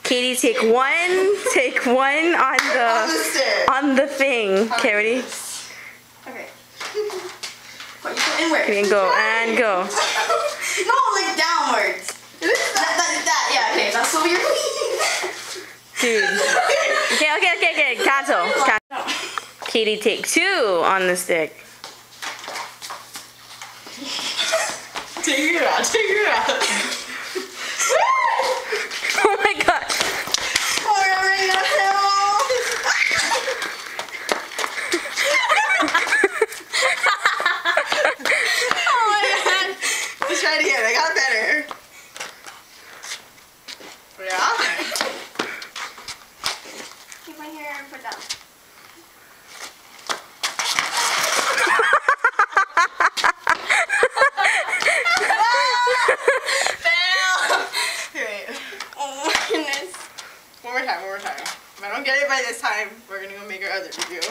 Katie, take one on the thing. Okay, ready? Okay. Put your foot inward. And go. No, like downwards. That, yeah, okay, that's what you're Dude. Okay. Cancel. Katie, take 2 on the stick. Take it out. Oh my god. Let's try it again. I got better. Yeah? Keep my hair and put down. Fail! Wait. Oh my goodness. One more time. If I don't get it by this time, we're gonna go make our other video.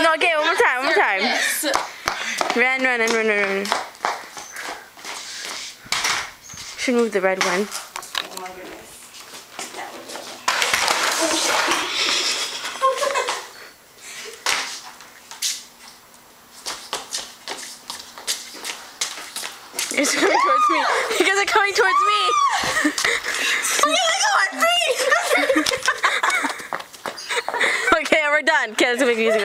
No, okay, one more time. Yes. Run. Should move the red one. Oh my goodness. That was It's coming towards me. You guys are coming towards me. Okay, we're done. Okay, let's make music.